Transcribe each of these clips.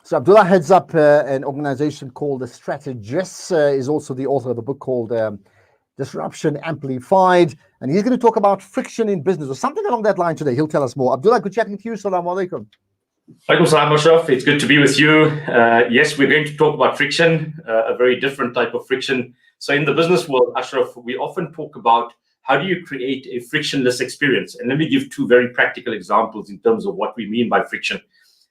So Abdullah heads up an organization called The Strategists, is also the author of the book called Disruption Amplified. And he's going to talk about friction in business or something along that line today. He'll tell us more. Abdullah, good chatting to you. Assalamu alaikum. Alaikum salam, Ashraf. It's good to be with you. Yes, we're going to talk about friction, a very different type of friction. So in the business world, Ashraf, we often talk about how do you create a frictionless experience? And let me give two very practical examples in terms of what we mean by friction.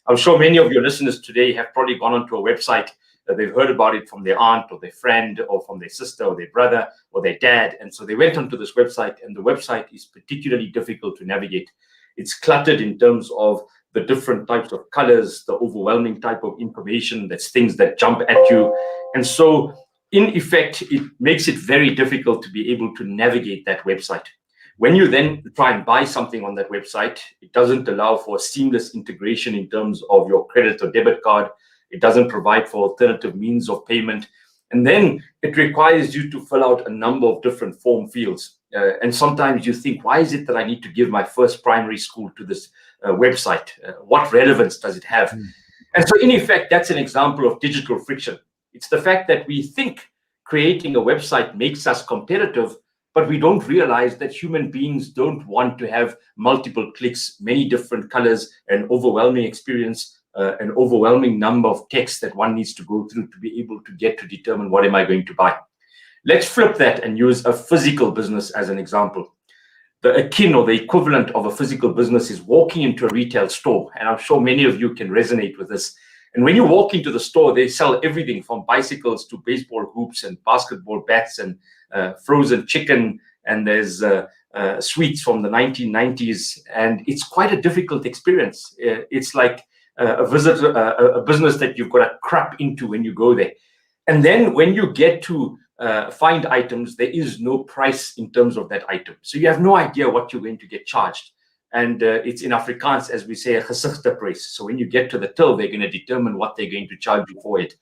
I'm sure many of your listeners today have probably gone onto a website. They've heard about it from their aunt or their friend or from their sister or their brother or their dad. And so they went onto this website, and the website is particularly difficult to navigate. It's cluttered in terms of the different types of colors, the overwhelming type of information, that's things that jump at you. And so in effect, it makes it very difficult to be able to navigate that website. When you then try and buy something on that website, it doesn't allow for seamless integration in terms of your credit or debit card. It doesn't provide for alternative means of payment. And then it requires you to fill out a number of different form fields. And sometimes you think, why is it that I need to give my first primary school to this website? What relevance does it have? And so in effect, that's an example of digital friction. It's the fact that we think creating a website makes us competitive, but we don't realize that human beings don't want to have multiple clicks, many different colors, an overwhelming experience, an overwhelming number of texts that one needs to go through to be able to get to determine what am I going to buy. Let's flip that and use a physical business as an example. The akin or the equivalent of a physical business is walking into a retail store. And I'm sure many of you can resonate with this. And when you walk into the store, they sell everything from bicycles to baseball hoops and basketball bats and frozen chicken. And there's sweets from the 1990s. And it's quite a difficult experience. It's like a business that you've got to crap into when you go there. And then when you get to find items, there is no price in terms of that item. So you have no idea what you're going to get charged. And it's in Afrikaans, as we say, a gesigteprys. So when you get to the till, they're going to determine what they're going to charge you for it.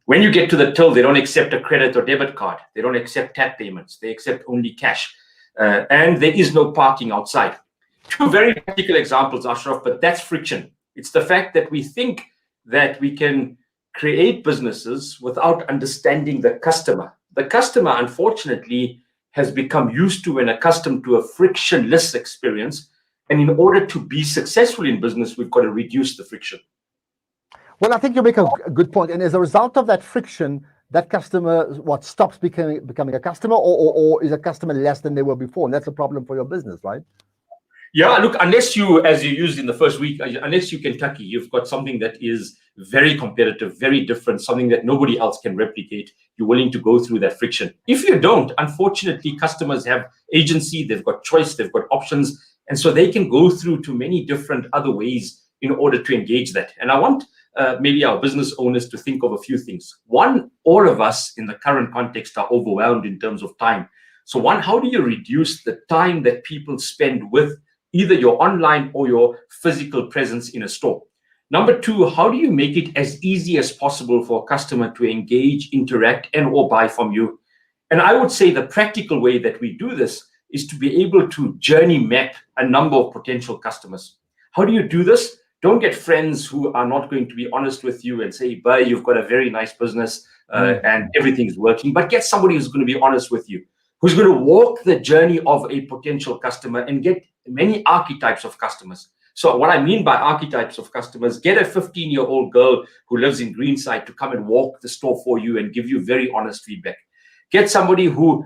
When you get to the till, they don't accept a credit or debit card. They don't accept tap payments. They accept only cash. And there is no parking outside. Two very practical examples, Ashraf, but that's friction. It's the fact that we think that we can create businesses without understanding the customer. The customer, unfortunately, has become used to and accustomed to a frictionless experience. And in order to be successful in business, we've got to reduce the friction. Well, I think you make a good point. And as a result of that friction, that customer, stops becoming a customer, or is a customer less than they were before? And that's a problem for your business, right? Yeah, look, unless you, as you used in the first week, unless you Kentucky, you've got something that is very competitive, very different, something that nobody else can replicate. You're willing to go through that friction. If you don't, unfortunately, customers have agency, they've got choice, they've got options. And so they can go through to many different other ways in order to engage that. And I want maybe our business owners to think of a few things. One, all of us in the current context are overwhelmed in terms of time. So one, how do you reduce the time that people spend with either your online or your physical presence in a store? Number two, how do you make it as easy as possible for a customer to engage, interact, and or buy from you? And I would say the practical way that we do this is to be able to journey map a number of potential customers. How do you do this? Don't get friends who are not going to be honest with you and say, "Bah, you've got a very nice business and everything's working," but get somebody who's going to be honest with you, who's going to walk the journey of a potential customer and get many archetypes of customers. So what I mean by archetypes of customers, get a 15-year-old girl who lives in Greenside to come and walk the store for you and give you very honest feedback. Get somebody who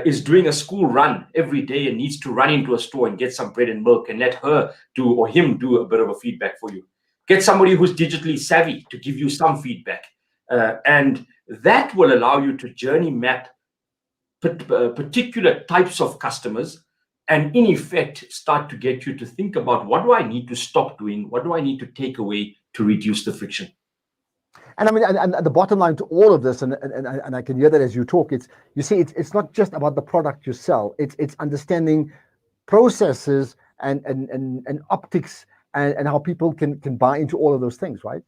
is doing a school run every day and needs to run into a store and get some bread and milk and let her do or him do a bit of a feedback for you. Get somebody who's digitally savvy to give you some feedback. And that will allow you to journey map particular types of customers and in effect start to get you to think about, what do I need to stop doing? What do I need to take away to reduce the friction? And I mean, and the bottom line to all of this, and I can hear that as you talk, it's not just about the product you sell. It's understanding processes and optics and how people can buy into all of those things, right?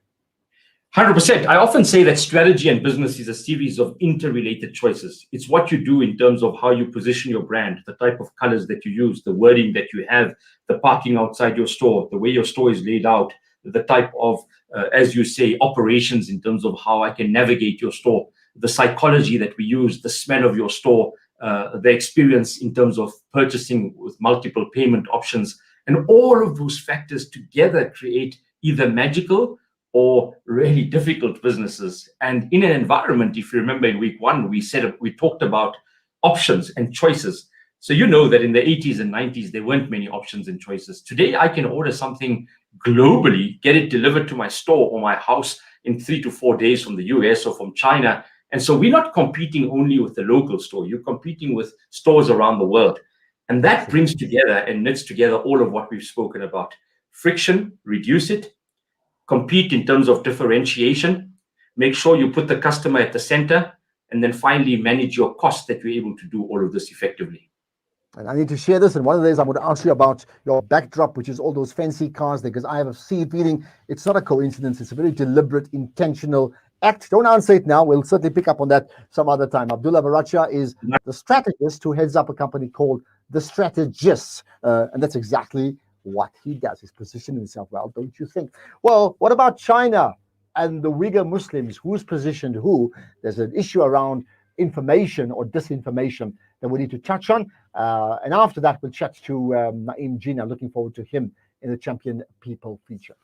100%. I often say that strategy and business is a series of interrelated choices. It's what you do in terms of how you position your brand, the type of colors that you use, the wording that you have, the parking outside your store, the way your store is laid out, the type of, as you say, operations in terms of how I can navigate your store, the psychology that we use, the smell of your store, the experience in terms of purchasing with multiple payment options. And all of those factors together create either magical or really difficult businesses. And in an environment, if you remember in week one, we talked about options and choices. So you know that in the 80s and 90s, there weren't many options and choices. Today, I can order something globally, get it delivered to my store or my house in 3 to 4 days from the US or from China. And so we're not competing only with the local store. You're competing with stores around the world. And that brings together and knits together all of what we've spoken about. Friction, reduce it. Compete in terms of differentiation. Make sure you put the customer at the center. And then finally, manage your costs that you're able to do all of this effectively. And I need to share this. And one of the days I'm going to ask you about your backdrop, which is all those fancy cars, because I have a feeling it's not a coincidence. It's a very deliberate, intentional act. Don't answer it now. We'll certainly pick up on that some other time. Abdullah Verachia is the strategist who heads up a company called The Strategists. And that's exactly what he does. He's positioned himself well, don't you think? Well, what about China and the Uyghur Muslims? Who's positioned who? There's an issue around information or disinformation that we need to touch on. And after that, we'll chat to Naeem Jina. Looking forward to him in the Champion People feature.